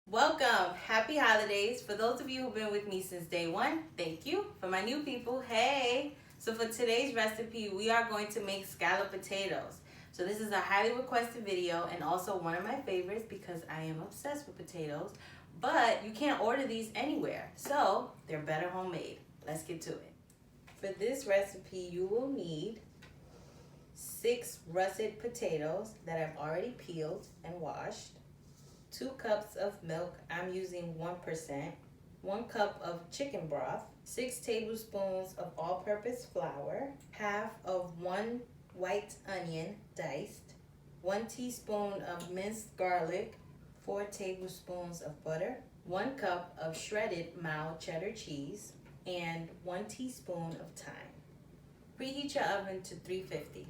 Welcome, happy holidays. For those of you who've been with me since day one, thank you. For my new people, hey. So for today's recipe, we are going to make scalloped potatoes. So this is a highly requested video and also one of my favorites because I am obsessed with potatoes, but you can't order these anywhere. So they're better homemade. Let's get to it. For this recipe, you will need 6 russet potatoes that I've already peeled and washed, 2 cups of milk, I'm using 1%, 1 cup of chicken broth, 6 tablespoons of all-purpose flour, half of 1 white onion diced, 1 teaspoon of minced garlic, 4 tablespoons of butter, 1 cup of shredded mild cheddar cheese, and 1 teaspoon of thyme. Preheat your oven to 350.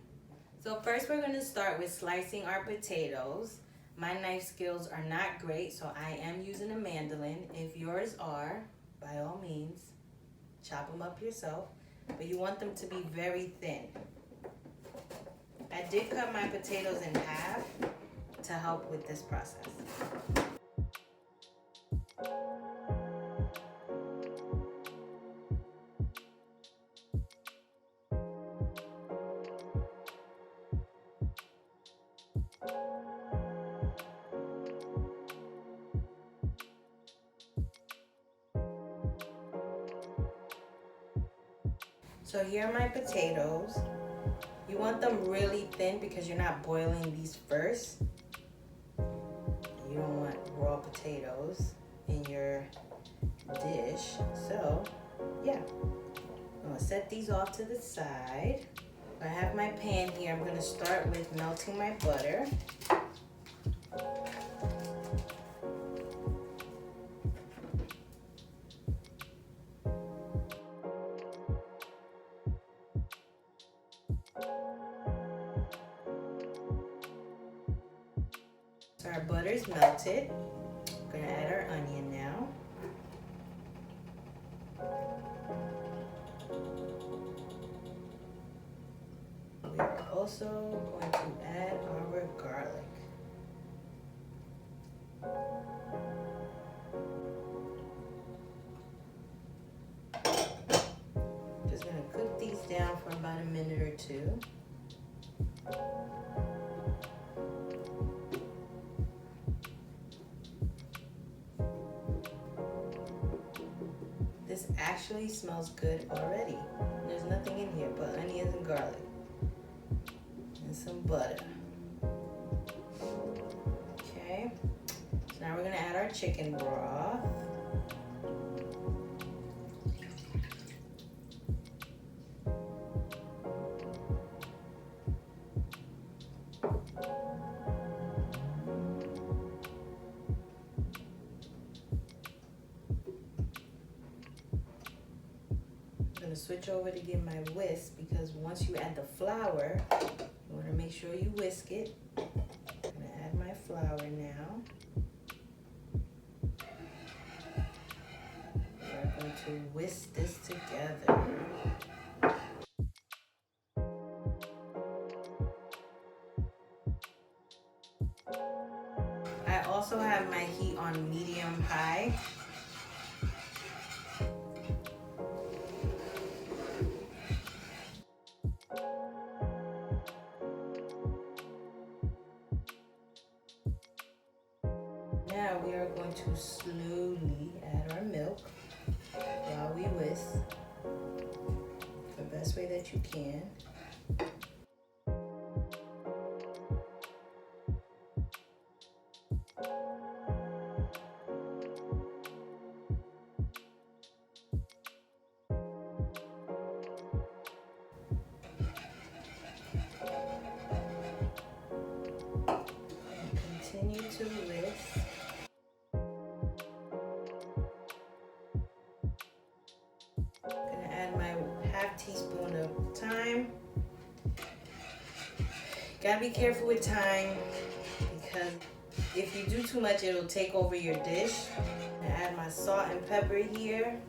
So first we're going to start with slicing our potatoes. My knife skills are not great, so I am using a mandolin. If yours are, by all means, chop them up yourself, but you want them to be very thin. I did cut my potatoes in half to help with this process. So here are my potatoes. You want them really thin because you're not boiling these first. You don't want raw potatoes in your dish. So yeah, I'm gonna set these off to the side. I have my pan here. I'm gonna start with melting my butter. So our butter's melted. I'm gonna add our onion now. We are also going to add our garlic. Just gonna cook these down for about a minute or two. This actually smells good already. There's nothing in here but onions and garlic and some butter. Okay, so now we're gonna add our chicken broth. I'm gonna switch over to get my whisk because once you add the flour, you wanna make sure you whisk it. I'm gonna add my flour now. We're going to whisk this together. I also have my heat on medium-high. Now we are going to slowly add our milk while we whisk the best way that you can. Continue to whisk. I'm gonna add my half teaspoon of thyme. Gotta be careful with thyme because if you do too much, it'll take over your dish. I add my salt and pepper here.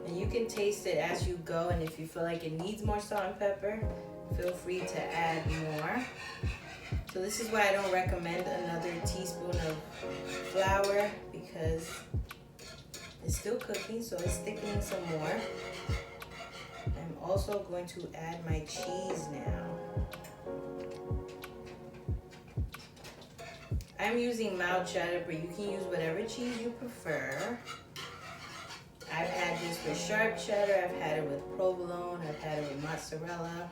And you you can taste it as you go, and if you feel like it needs more salt and pepper, feel free to add more. So this is why I don't recommend another teaspoon of flour, because it's still cooking, so it's thickening some more. I'm also going to add my cheese now. I'm using mild cheddar, but you can use whatever cheese you prefer. I've had this with sharp cheddar, I've had it with provolone, I've had it with mozzarella.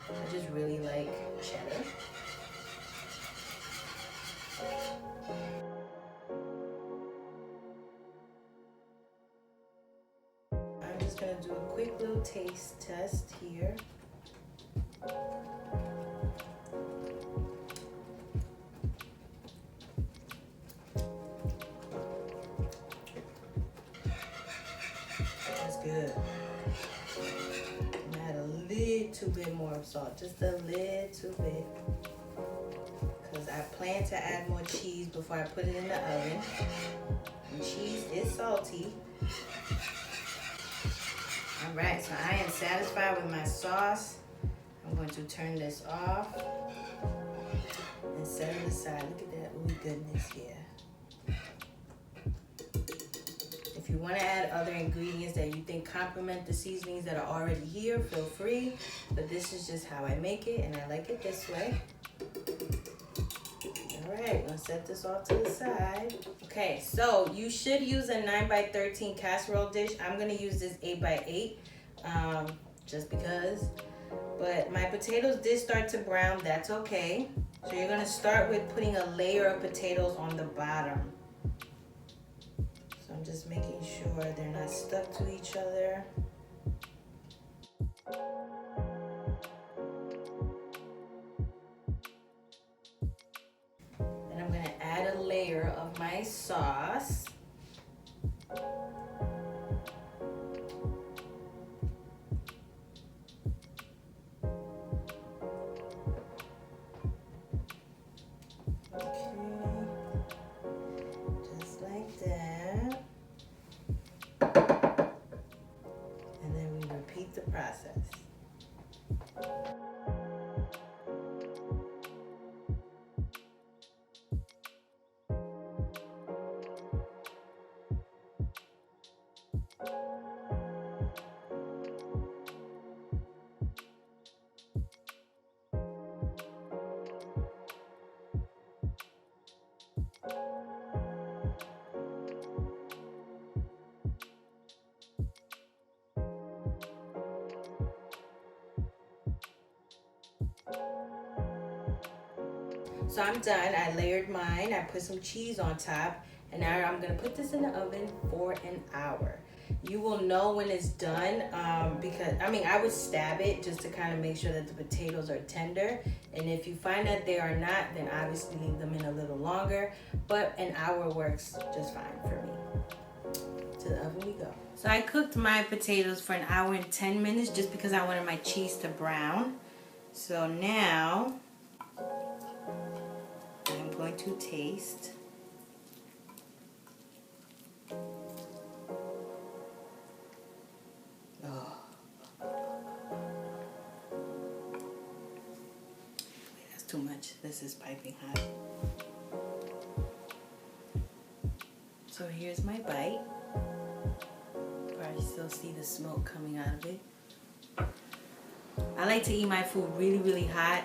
I just really like cheddar. I'm just gonna do a quick little taste test here. That's good. Add a little bit more salt, just a little bit, because I plan to add more cheese before I put it in the oven. And cheese is salty. All right, so I am satisfied with my sauce. I'm going to turn this off and set it aside. Look at that, ooh, goodness, yeah. If you want to add other ingredients that you think complement the seasonings that are already here, feel free. But this is just how I make it, and I like it this way. All right, I'm gonna set this off to the side. Okay, so you should use a 9x13 casserole dish. I'm gonna use this 8x8, just because. But my potatoes did start to brown, that's okay. So you're gonna start with putting a layer of potatoes on the bottom. So I'm just making sure they're not stuck to each other. Then I'm gonna add a layer of my sauce. The process. So I'm done. I layered mine. I put some cheese on top. And now I'm going to put this in the oven for an hour. You will know when it's done because, I would stab it just to kind of make sure that the potatoes are tender. And if you find that they are not, then obviously leave them in a little longer. But an hour works just fine for me. To the oven we go. So I cooked my potatoes for an hour and 10 minutes just because I wanted my cheese to brown. So now I'm going to taste. Oh. That's too much. This is piping hot. So here's my bite. Probably still see the smoke coming out of it. I like to eat my food really, really hot.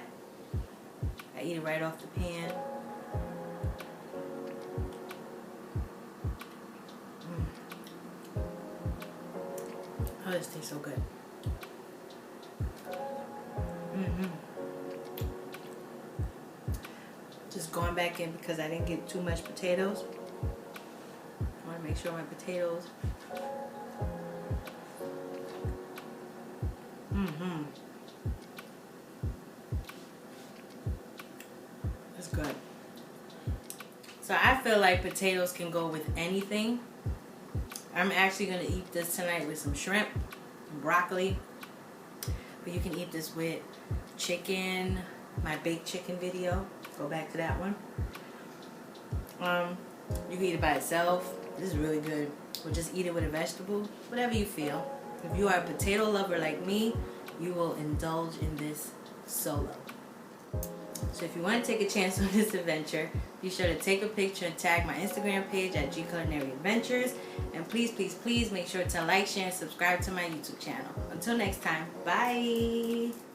I eat it right off the pan. Oh, this tastes so good. Just going back in because I didn't get too much potatoes. I want to make sure my potatoes. That's good. So I feel like potatoes can go with anything. I'm actually going to eat this tonight with some shrimp, broccoli. But you can eat this with chicken, my baked chicken video. Go back to that one. You can eat it by itself. This is really good. Or just eat it with a vegetable, whatever you feel. If you are a potato lover like me, you will indulge in this solo. So if you want to take a chance on this adventure, be sure to take a picture and tag my Instagram page at Culinary Adventures. And please, please, please make sure to like, share, and subscribe to my YouTube channel. Until next time, bye!